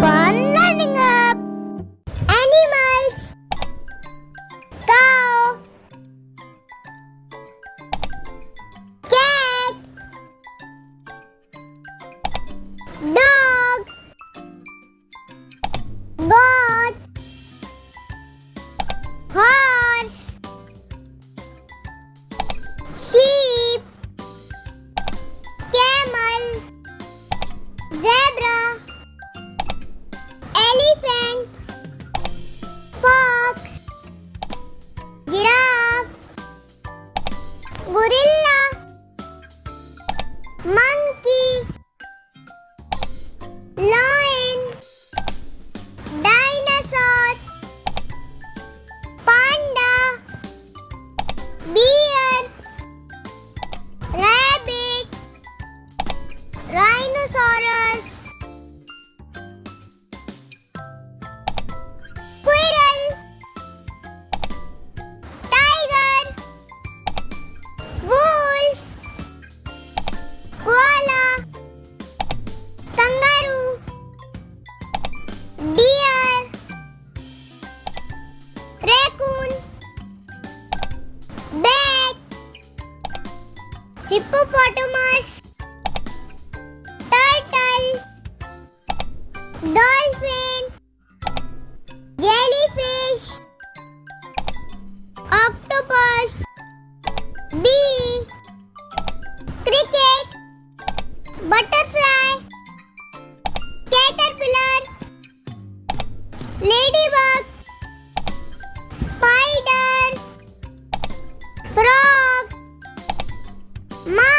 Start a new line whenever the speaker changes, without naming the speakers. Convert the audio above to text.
Fun learning up. Animals. Cow. Cat. Dog. Goat. Horse. Sheep. Camel. Zebra. Elephant. Fox. Giraffe. Gorilla. Monkey. Lion. Dinosaur. Panda. Bear. Rabbit. Rhinoceros. Squirrel. Tiger. Wolf. Koala. Kangaroo. Deer. Raccoon. Bat. Hippopotamus. Turtle. Dolphin. Jellyfish. Octopus. Bee. Cricket. Butterfly. Caterpillar. Ladybug. Spider. Frog. Mouse.